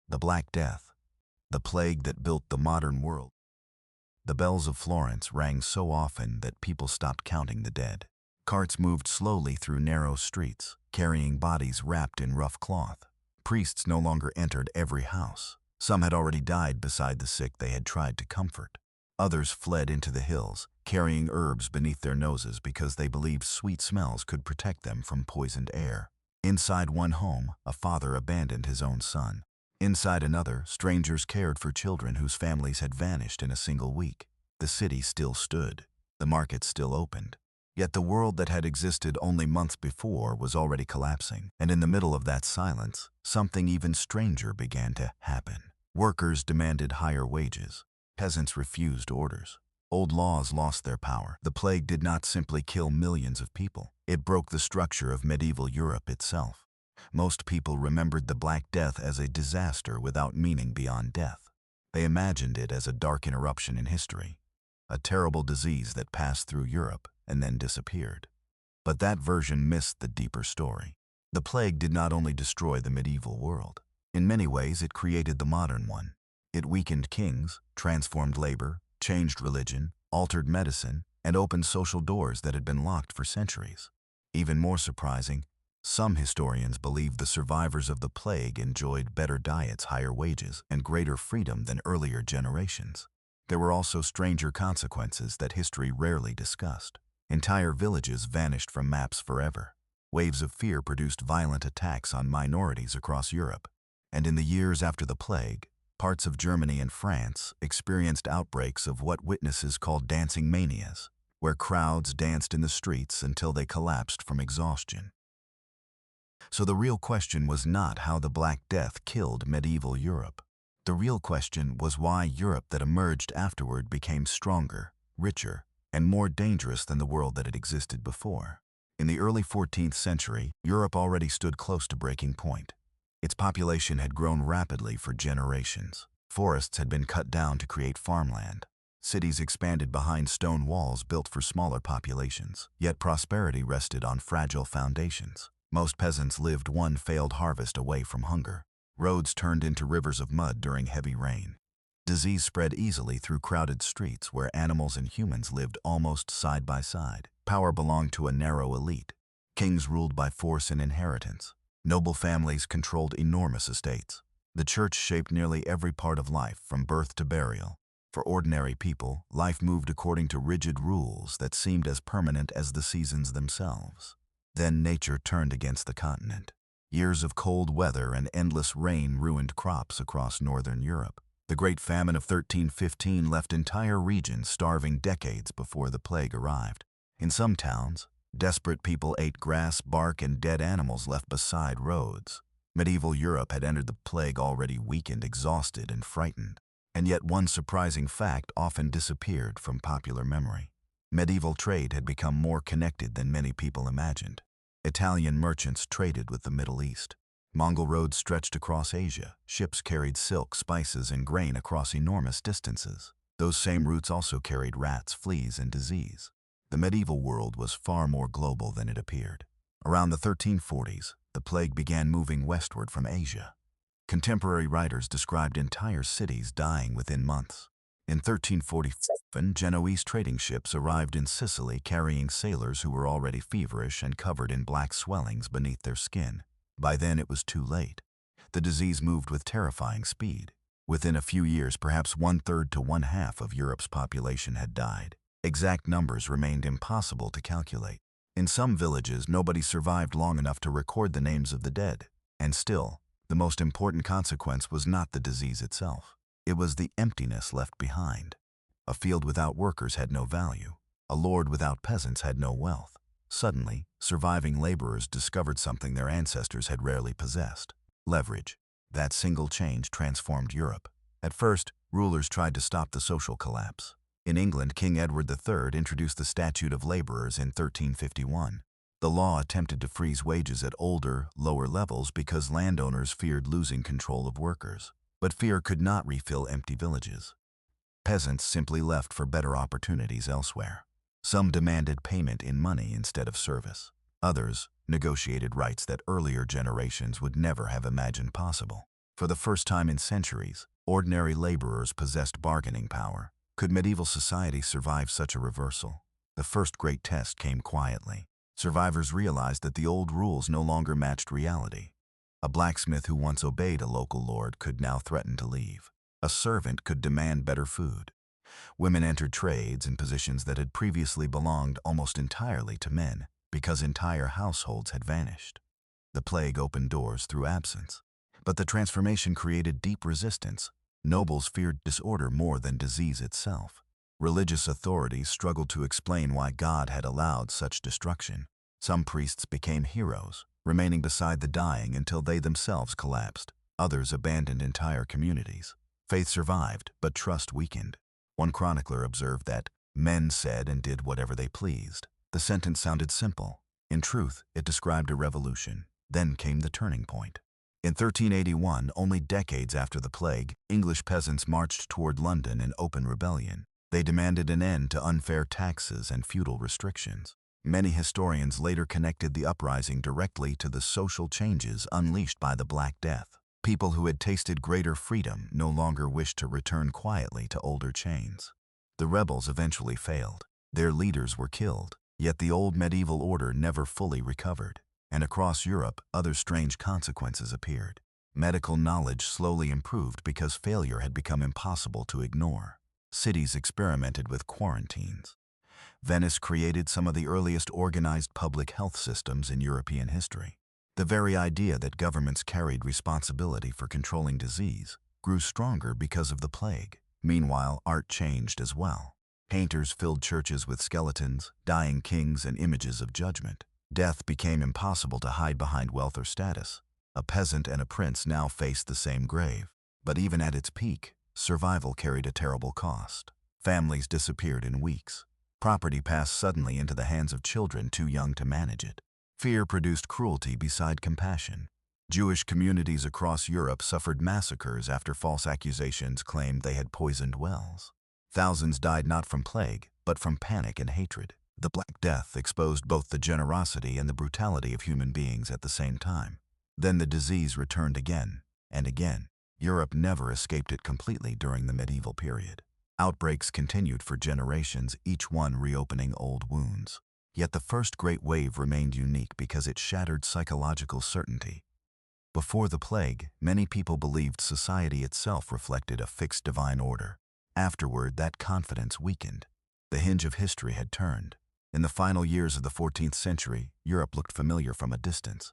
The Black Death, the plague that built the modern world. The bells of Florence rang so often that people stopped counting the dead. Carts moved slowly through narrow streets, carrying bodies wrapped in rough cloth. Priests no longer entered every house. Some had already died beside the sick they had tried to comfort. Others fled into the hills, carrying herbs beneath their noses because they believed sweet smells could protect them from poisoned air. Inside one home, a father abandoned his own son. Inside another, strangers cared for children whose families had vanished in a single week. The city still stood. The market still opened. Yet the world that had existed only months before was already collapsing, and in the middle of that silence, something even stranger began to happen. Workers demanded higher wages. Peasants refused orders. Old laws lost their power. The plague did not simply kill millions of people. It broke the structure of medieval Europe itself. Most people remembered the Black Death as a disaster without meaning beyond death. They imagined it as a dark interruption in history, a terrible disease that passed through Europe and then disappeared. But that version missed the deeper story. The plague did not only destroy the medieval world. In many ways, it created the modern one. It weakened kings, transformed labor, changed religion, altered medicine, and opened social doors that had been locked for centuries. Even more surprising, some historians believe the survivors of the plague enjoyed better diets, higher wages, and greater freedom than earlier generations. There were also stranger consequences that history rarely discussed. Entire villages vanished from maps forever. Waves of fear produced violent attacks on minorities across Europe. And in the years after the plague, parts of Germany and France experienced outbreaks of what witnesses called dancing manias, where crowds danced in the streets until they collapsed from exhaustion. So the real question was not how the Black Death killed medieval Europe. The real question was why Europe that emerged afterward became stronger, richer, and more dangerous than the world that had existed before. In the early 14th century, Europe already stood close to breaking point. Its population had grown rapidly for generations. Forests had been cut down to create farmland. Cities expanded behind stone walls built for smaller populations. Yet prosperity rested on fragile foundations. Most peasants lived one failed harvest away from hunger. Roads turned into rivers of mud during heavy rain. Disease spread easily through crowded streets where animals and humans lived almost side by side. Power belonged to a narrow elite. Kings ruled by force and inheritance. Noble families controlled enormous estates. The church shaped nearly every part of life, from birth to burial. For ordinary people, life moved according to rigid rules that seemed as permanent as the seasons themselves. Then nature turned against the continent. Years of cold weather and endless rain ruined crops across northern Europe. The Great Famine of 1315 left entire regions starving decades before the plague arrived. In some towns, desperate people ate grass, bark, and dead animals left beside roads. Medieval Europe had entered the plague already weakened, exhausted, and frightened. And yet one surprising fact often disappeared from popular memory. Medieval trade had become more connected than many people imagined. Italian merchants traded with the Middle East. Mongol roads stretched across Asia. Ships carried silk, spices, and grain across enormous distances. Those same routes also carried rats, fleas, and disease. The medieval world was far more global than it appeared. Around the 1340s, the plague began moving westward from Asia. Contemporary writers described entire cities dying within months. In 1347, Genoese trading ships arrived in Sicily carrying sailors who were already feverish and covered in black swellings beneath their skin. By then it was too late. The disease moved with terrifying speed. Within a few years, perhaps 1/3 to 1/2 of Europe's population had died. Exact numbers remained impossible to calculate. In some villages, nobody survived long enough to record the names of the dead. And still, the most important consequence was not the disease itself. It was the emptiness left behind. A field without workers had no value. A lord without peasants had no wealth. Suddenly, surviving laborers discovered something their ancestors had rarely possessed: leverage. That single change transformed Europe. At first, rulers tried to stop the social collapse. In England, King Edward III introduced the Statute of Laborers in 1351. The law attempted to freeze wages at older, lower levels because landowners feared losing control of workers. But fear could not refill empty villages. Peasants simply left for better opportunities elsewhere. Some demanded payment in money instead of service. Others negotiated rights that earlier generations would never have imagined possible. For the first time in centuries, ordinary laborers possessed bargaining power. Could medieval society survive such a reversal? The first great test came quietly. Survivors realized that the old rules no longer matched reality. A blacksmith who once obeyed a local lord could now threaten to leave. A servant could demand better food. Women entered trades and positions that had previously belonged almost entirely to men because entire households had vanished. The plague opened doors through absence. But the transformation created deep resistance. Nobles feared disorder more than disease itself. Religious authorities struggled to explain why God had allowed such destruction. Some priests became heroes, remaining beside the dying until they themselves collapsed. Others abandoned entire communities. Faith survived, but trust weakened. One chronicler observed that men said and did whatever they pleased. The sentence sounded simple. In truth, it described a revolution. Then came the turning point. In 1381, only decades after the plague, English peasants marched toward London in open rebellion. They demanded an end to unfair taxes and feudal restrictions. Many historians later connected the uprising directly to the social changes unleashed by the Black Death. People who had tasted greater freedom no longer wished to return quietly to older chains. The rebels eventually failed. Their leaders were killed, yet the old medieval order never fully recovered. And across Europe, other strange consequences appeared. Medical knowledge slowly improved because failure had become impossible to ignore. Cities experimented with quarantines. Venice created some of the earliest organized public health systems in European history. The very idea that governments carried responsibility for controlling disease grew stronger because of the plague. Meanwhile, art changed as well. Painters filled churches with skeletons, dying kings, and images of judgment. Death became impossible to hide behind wealth or status. A peasant and a prince now faced the same grave. But even at its peak, survival carried a terrible cost. Families disappeared in weeks. Property passed suddenly into the hands of children too young to manage it. Fear produced cruelty beside compassion. Jewish communities across Europe suffered massacres after false accusations claimed they had poisoned wells. Thousands died not from plague, but from panic and hatred. The Black Death exposed both the generosity and the brutality of human beings at the same time. Then the disease returned again and again. Europe never escaped it completely during the medieval period. Outbreaks continued for generations, each one reopening old wounds. Yet the first great wave remained unique because it shattered psychological certainty. Before the plague, many people believed society itself reflected a fixed divine order. Afterward, that confidence weakened. The hinge of history had turned. In the final years of the 14th century, Europe looked familiar from a distance.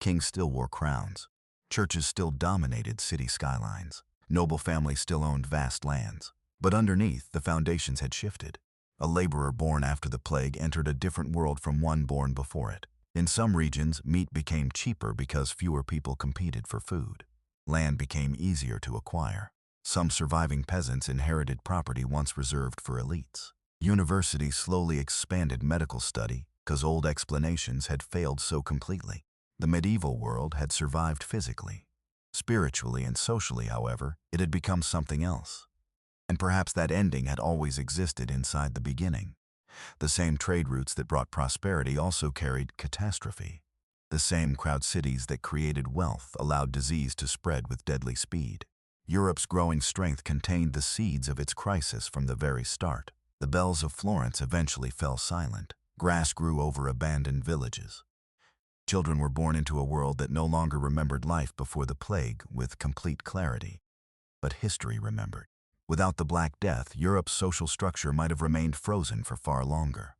Kings still wore crowns. Churches still dominated city skylines. Noble families still owned vast lands. But underneath, the foundations had shifted. A laborer born after the plague entered a different world from one born before it. In some regions, meat became cheaper because fewer people competed for food. Land became easier to acquire. Some surviving peasants inherited property once reserved for elites. Universities slowly expanded medical study because old explanations had failed so completely. The medieval world had survived physically. Spiritually and socially, however, it had become something else. And perhaps that ending had always existed inside the beginning. The same trade routes that brought prosperity also carried catastrophe. The same crowded cities that created wealth allowed disease to spread with deadly speed. Europe's growing strength contained the seeds of its crisis from the very start. The bells of Florence eventually fell silent. Grass grew over abandoned villages. Children were born into a world that no longer remembered life before the plague with complete clarity. But history remembered. Without the Black Death, Europe's social structure might have remained frozen for far longer.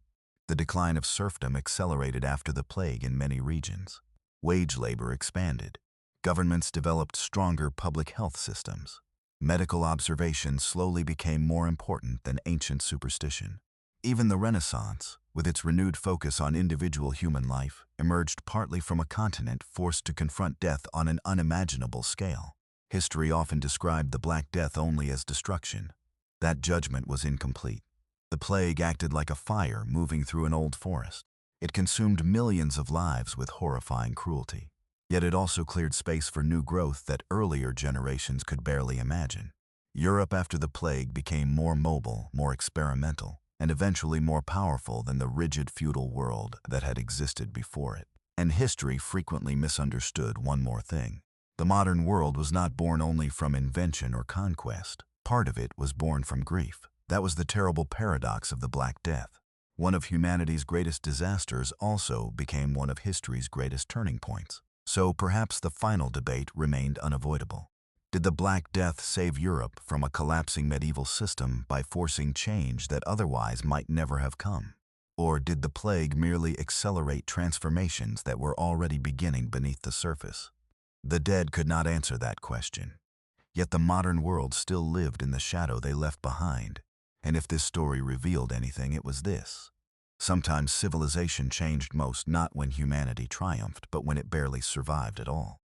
The decline of serfdom accelerated after the plague in many regions. Wage labor expanded. Governments developed stronger public health systems. Medical observation slowly became more important than ancient superstition. Even the Renaissance, with its renewed focus on individual human life, emerged partly from a continent forced to confront death on an unimaginable scale. History often described the Black Death only as destruction. That judgment was incomplete. The plague acted like a fire moving through an old forest. It consumed millions of lives with horrifying cruelty. Yet it also cleared space for new growth that earlier generations could barely imagine. Europe after the plague became more mobile, more experimental, and eventually more powerful than the rigid feudal world that had existed before it. And history frequently misunderstood one more thing. The modern world was not born only from invention or conquest. Part of it was born from grief. That was the terrible paradox of the Black Death. One of humanity's greatest disasters also became one of history's greatest turning points. So perhaps the final debate remained unavoidable. Did the Black Death save Europe from a collapsing medieval system by forcing change that otherwise might never have come? Or did the plague merely accelerate transformations that were already beginning beneath the surface? The dead could not answer that question. Yet the modern world still lived in the shadow they left behind. And if this story revealed anything, it was this. Sometimes civilization changed most not when humanity triumphed, but when it barely survived at all.